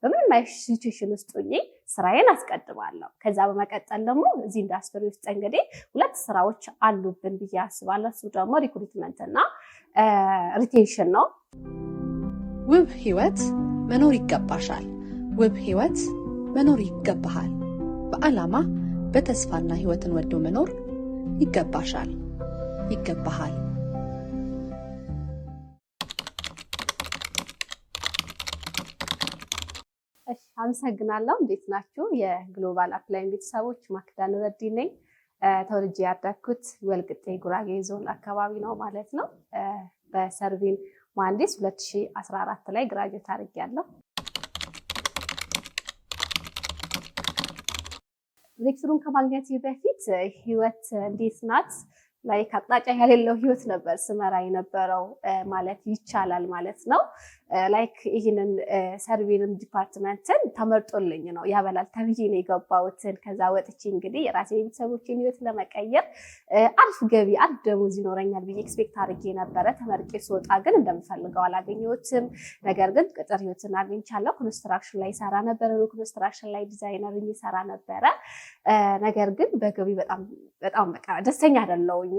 በምንም አይነት ሲቹዌሽን ውስጥ ሆኜ ስራዬን አስቀድማለሁ። ከዛ በመቀጠል ደግሞ እዚህ ኢንዱስትሪ ውስጥ እንግዲህ ሁለት ስራዎች አሉብን ብዬ አስባለሁ። እሱ ደግሞ ሪክሩትመንት እና ሪቴንሽን ነው። ውብ ህይወት መኖር ይገባሻል። ውብ ህይወት መኖር ይገባሃል። በዓላማ በተስፋና ህይወትን ወዶ መኖር ይገባሻል፣ ይገባሃል። አመሰግናለሁ። እንዴት ናችሁ? የግሎባል አፕላይን ቤተሰቦች ማክዳ ንረዲ ነኝ። ተወልጄ ያደግኩት ወልቂጤ ጉራጌ ዞን አካባቢ ነው ማለት ነው። በሰርቪን መሐንዲስ 2014 ላይ ግራጁዌት አድርጌያለሁ። ብሬክስሩን ከማግኘት በፊት ህይወት እንዴት ናት? ላይክ አቅጣጫ ያሌለው ህይወት ነበር ስመራ የነበረው ማለት ይቻላል ማለት ነው። ላይክ ይህንን ሰርቪንም ዲፓርትመንትን ተመርጦልኝ ነው ያበላል ተብዬ ነው የገባሁትን። ከዛ ወጥቼ እንግዲህ የራሴ ቤተሰቦችን ህይወት ለመቀየር አሪፍ ገቢ አሪፍ ደሞዝ ይኖረኛል ብዬ ኤክስፔክት አድርጌ ነበረ። ተመርቄ ስወጣ ግን እንደምፈልገው አላገኘሁትም። ነገር ግን ቅጥር ህይወትን አግኝቻለሁ። ኮንስትራክሽን ላይ ሰራ ነበረ። ኮንስትራክሽን ላይ ዲዛይነር ሰራ ነበረ። ነገር ግን በገቢ በጣም በቃ ደስተኛ አይደለሁኝ።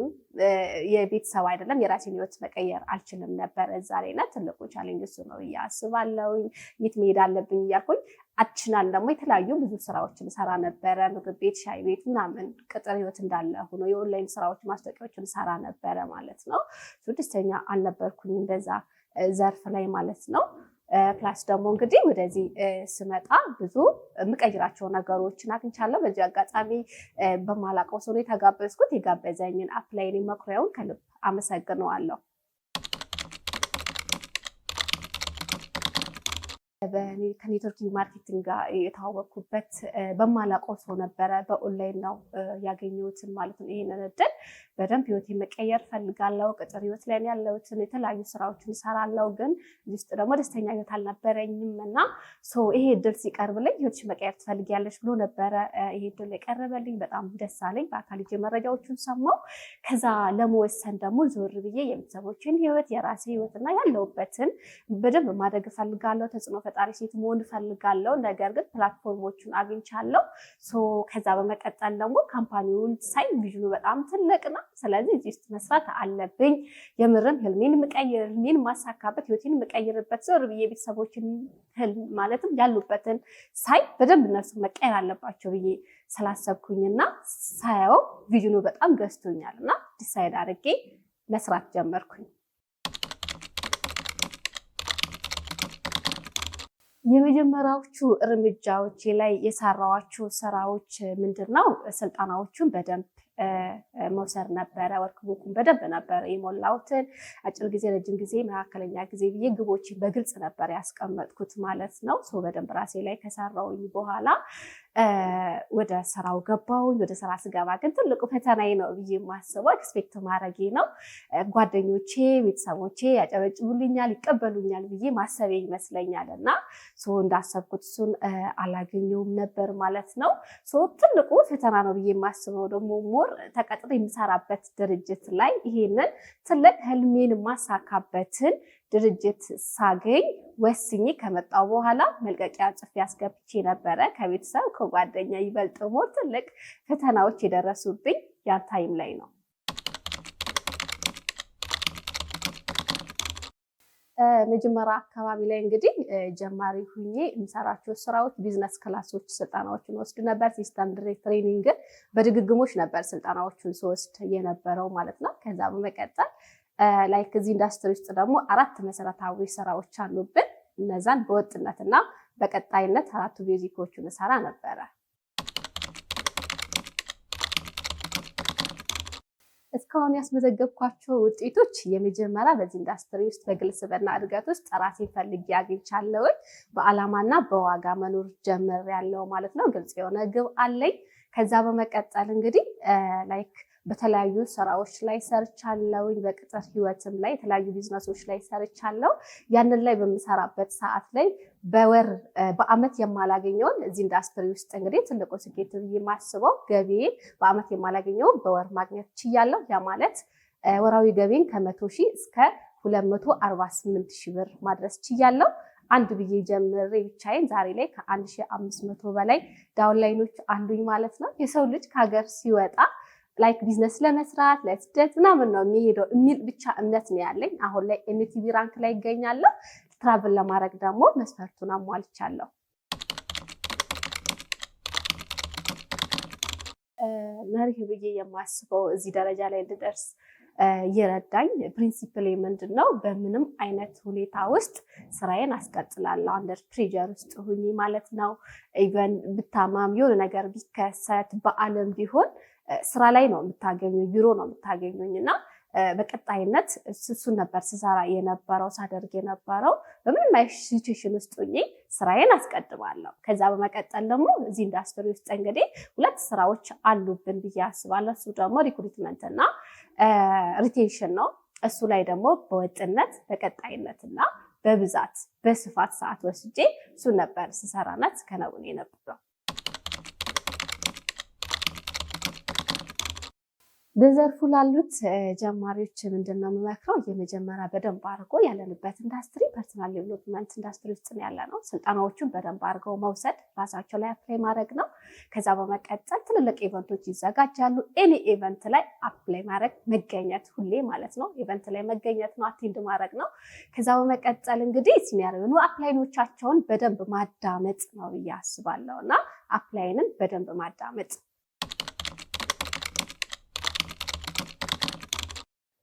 የቤተሰብ አይደለም የራሴን ህይወት መቀየር አልችልም ነበር እዛ ላይ እና ትልቁ ቻሌንጅ እሱ ነው ብዬ አስባለሁኝ። የት መሄድ አለብኝ እያልኩኝ አችናል ደግሞ የተለያዩ ብዙ ስራዎችን ሰራ ነበረ። ምግብ ቤት፣ ሻይ ቤት ምናምን ቅጥር ህይወት እንዳለ ሆኖ የኦንላይን ስራዎች ማስታወቂያዎችን ሰራ ነበረ ማለት ነው። ደስተኛ አልነበርኩኝ በዛ ዘርፍ ላይ ማለት ነው። ፕላስ ደግሞ እንግዲህ ወደዚህ ስመጣ ብዙ የምቀይራቸው ነገሮችን አግኝቻለሁ። በዚህ አጋጣሚ በማላውቀው ሰው የተጋበዝኩት የጋበዘኝን አፕላይን መኩሪያውን ከልብ አመሰግነዋለሁ። ከኔትወርኪንግ ማርኬቲንግ ጋር የተዋወቅኩበት በማላውቀው ሰው ነበረ። በኦንላይን ነው ያገኘሁትን ማለት ነው። ይሄንን እድል በደንብ ህይወት መቀየር ፈልጋለሁ። ቅጥር ህይወት ላይ ያለሁትን የተለያዩ ስራዎችን እሰራለሁ። ግን ውስጥ ደግሞ ደስተኛ ህይወት አልነበረኝም እና ይሄ እድል ሲቀርብልኝ ህይወትሽ መቀየር ትፈልጊያለሽ ብሎ ነበረ ይሄ እድል የቀረበልኝ። በጣም ደስ አለኝ። በአካል ሄጄ መረጃዎቹን ሰማሁ። ከዛ ለመወሰን ደግሞ ዞር ብዬ የቤተሰቦችን ህይወት የራሴ ህይወትና ያለሁበትን በደንብ ማድረግ እፈልጋለሁ። ተጽዕኖ ፈጣሪ ሴት መሆን እፈልጋለሁ። ነገር ግን ፕላትፎርሞቹን አግኝቻለሁ። ከዛ በመቀጠል ደግሞ ካምፓኒውን ሳይ ቪዥኑ በጣም ትልቅ ነው። ስለዚህ እዚህ ውስጥ መስራት አለብኝ። የምርም ህልሜን ማሳካበት ህይወቴን የምቀይርበት ዞር ብዬ ቤተሰቦችን ህልም ማለትም ያሉበትን ሳይ በደንብ እነሱ መቀየር አለባቸው ብዬ ስላሰብኩኝና ሳየው ቪዥኑ በጣም ገዝቶኛል እና ዲሳይድ አድርጌ መስራት ጀመርኩኝ። የመጀመሪያዎቹ እርምጃዎች ላይ የሰራኋቸው ስራዎች ምንድነው? ስልጠናዎቹን በደንብ መውሰድ ነበረ። ወርክቡኩን በደንብ ነበረ የሞላሁትን። አጭር ጊዜ፣ ረጅም ጊዜ፣ መካከለኛ ጊዜ ብዬ ግቦችን በግልጽ ነበር ያስቀመጥኩት ማለት ነው። በደንብ ራሴ ላይ ከሰራሁኝ በኋላ ወደ ስራው ገባሁኝ። ወደ ስራ ስገባ ግን ትልቁ ፈተናዬ ነው ብዬ የማስበው ኤክስፔክት ማድረጌ ነው። ጓደኞቼ፣ ቤተሰቦቼ ያጨበጭቡልኛል፣ ይቀበሉኛል ብዬ ማሰቤ ይመስለኛል እና እንዳሰብኩት እሱን አላገኘውም ነበር ማለት ነው። ትልቁ ፈተና ነው ብዬ የማስበው ደግሞ ሞር ተቀጥሬ የምሰራበት ድርጅት ላይ ይሄንን ትልቅ ህልሜን ማሳካበትን ድርጅት ሳገኝ ወስኜ ከመጣው በኋላ መልቀቂያ ጽፌ አስገብቼ ነበረ። ከቤተሰብ ከጓደኛ ይበልጥ ሞር ትልቅ ፈተናዎች የደረሱብኝ ያ ታይም ላይ ነው። መጀመሪያ አካባቢ ላይ እንግዲህ ጀማሪ ሁኜ የምሰራቸው ስራዎች ቢዝነስ ክላሶች ስልጠናዎችን ወስድ ነበር። ሲስተም ትሬኒንግ በድግግሞች ነበር ስልጠናዎችን ስወስድ የነበረው ማለት ነው። ከዛ በመቀጠል ላይክ እዚህ ኢንዱስትሪ ውስጥ ደግሞ 4 መሰረታዊ ስራዎች አሉብን። እነዛን በወጥነትና በቀጣይነት 4 ቤዚኮችን ሰራ ነበረ። እስካሁን ያስመዘገብኳቸው ውጤቶች የመጀመሪያ በዚህ ኢንዱስትሪ ውስጥ በግል ስብዕና እድገት ውስጥ ራሴን ፈልጌ አግኝቻለሁ። በዓላማና በዋጋ መኖር ጀምሬያለሁ ማለት ነው። ግልጽ የሆነ ግብ አለኝ። ከዛ በመቀጠል እንግዲህ ላይክ በተለያዩ ስራዎች ላይ ሰርቻለሁ። በቅጥር ህይወትም ላይ የተለያዩ ቢዝነሶች ላይ ሰርቻለሁ። ያንን ላይ በምሰራበት ሰዓት ላይ በአመት የማላገኘውን እዚህ ኢንዱስትሪ ውስጥ እንግዲህ ትልቁ ስኬት ብዬ የማስበው ገቢዬን በአመት የማላገኘውን በወር ማግኘት ችያለሁ። ያ ማለት ወራዊ ገቢን ከ100,000 እስከ 248,000 ብር ማድረስ ችያለሁ። አንድ ብዬ ጀምሬ ብቻዬን ዛሬ ላይ ከ1500 በላይ ዳውንላይኖች አሉኝ ማለት ነው። የሰው ልጅ ከሀገር ሲወጣ ላይክ ቢዝነስ ለመስራት ለስደት ምናምን ነው የሚሄደው የሚል ብቻ እምነት ነው ያለኝ። አሁን ላይ ኤንቲቪ ራንክ ላይ ይገኛለሁ። ትራቭል ለማድረግ ደግሞ መስፈርቱን አሟልቻለሁ። መርህ ብዬ የማስበው እዚህ ደረጃ ላይ እንድደርስ ይረዳኝ ፕሪንሲፕል ምንድን ነው? በምንም አይነት ሁኔታ ውስጥ ስራዬን አስቀጥላለሁ። አንደር ፕሬዠር ውስጥ ሁኚ ማለት ነው። ኢቨን ብታማም የሆነ ነገር ቢከሰት በአለም ቢሆን ስራ ላይ ነው የምታገኙኝ፣ ቢሮ ነው የምታገኙኝ እና በቀጣይነት እሱን ነበር ስሰራ የነበረው ሳደርግ የነበረው። በምንም አይነት ሲቹዌሽን ውስጥ ሆኜ ስራዬን አስቀድማለሁ። ከዛ በመቀጠል ደግሞ እዚህ ኢንዱስትሪ ውስጥ እንግዲህ 2 ስራዎች አሉብን ብዬ አስባለሁ። እሱ ደግሞ ሪክሩትመንት እና ሪቴንሽን ነው። እሱ ላይ ደግሞ በወጥነት በቀጣይነትና በብዛት በስፋት ሰዓት ወስጄ እሱን ነበር ስሰራነት ከነውን የነበረው። በዘርፉ ላሉት ጀማሪዎች ምንድን ነው የምመክረው? የመጀመሪያ በደንብ አድርጎ ያለንበት ኢንዱስትሪ ፐርሰናል ዴቨሎፕመንት ኢንዱስትሪ ውስጥ ያለ ነው። ስልጠናዎቹን በደንብ አድርገው መውሰድ፣ ራሳቸው ላይ አፕላይ ማድረግ ነው። ከዛ በመቀጠል ትልልቅ ኢቨንቶች ይዘጋጃሉ። ኤኒ ኢቨንት ላይ አፕላይ ማድረግ መገኘት፣ ሁሌ ማለት ነው ኢቨንት ላይ መገኘት ነው፣ አቴንድ ማድረግ ነው። ከዛ በመቀጠል እንግዲህ ሲኒየር የሆኑ አፕላይኖቻቸውን በደንብ ማዳመጥ ነው ብዬ አስባለሁ እና አፕላይንን በደንብ ማዳመጥ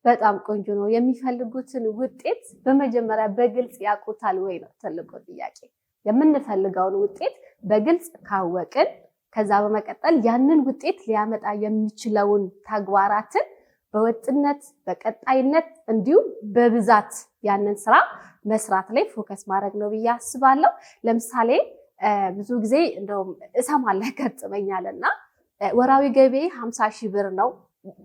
በጣም ቆንጆ ነው። የሚፈልጉትን ውጤት በመጀመሪያ በግልጽ ያውቁታል ወይ ነው ትልቁ ጥያቄ። የምንፈልገውን ውጤት በግልጽ ካወቅን ከዛ በመቀጠል ያንን ውጤት ሊያመጣ የሚችለውን ተግባራትን በወጥነት በቀጣይነት እንዲሁም በብዛት ያንን ስራ መስራት ላይ ፎከስ ማድረግ ነው ብዬ አስባለሁ። ለምሳሌ ብዙ ጊዜ እንደውም እሰማለሁ ያጋጥመኛልና ወራዊ ገቢ 50,000 ብር ነው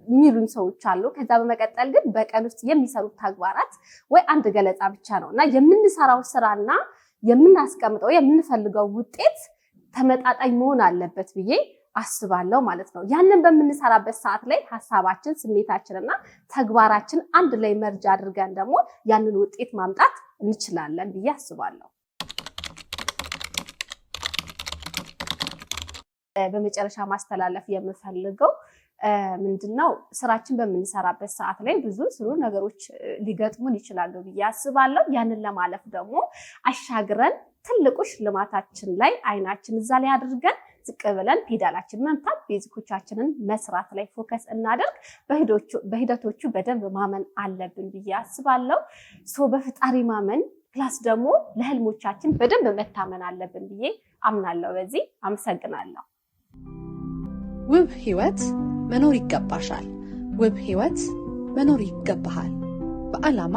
የሚሉኝ ሰዎች አሉ። ከዛ በመቀጠል ግን በቀን ውስጥ የሚሰሩት ተግባራት ወይ አንድ ገለጻ ብቻ ነው እና የምንሰራው ስራና የምናስቀምጠው የምንፈልገው ውጤት ተመጣጣኝ መሆን አለበት ብዬ አስባለሁ ማለት ነው። ያንን በምንሰራበት ሰዓት ላይ ሀሳባችን፣ ስሜታችንና ተግባራችን አንድ ላይ መርጃ አድርገን ደግሞ ያንን ውጤት ማምጣት እንችላለን ብዬ አስባለሁ። በመጨረሻ ማስተላለፍ የምፈልገው ምንድነው? ስራችን በምንሰራበት ሰዓት ላይ ብዙ ስሩ ነገሮች ሊገጥሙን ይችላሉ ብዬ አስባለሁ። ያንን ለማለፍ ደግሞ አሻግረን ትልቁ ሽልማታችን ላይ አይናችን እዛ ላይ አድርገን ዝቅ ብለን ፔዳላችን መምታት፣ ቤዚኮቻችንን መስራት ላይ ፎከስ እናደርግ። በሂደቶቹ በደንብ ማመን አለብን ብዬ አስባለሁ። በፈጣሪ ማመን ፕላስ ደግሞ ለህልሞቻችን በደንብ መታመን አለብን ብዬ አምናለሁ። በዚህ አመሰግናለሁ። ውብ ህይወት መኖር ይገባሻል። ውብ ህይወት መኖር ይገባሃል። በዓላማ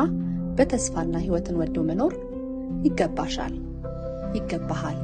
በተስፋና ህይወትን ወዶ መኖር ይገባሻል፣ ይገባሃል።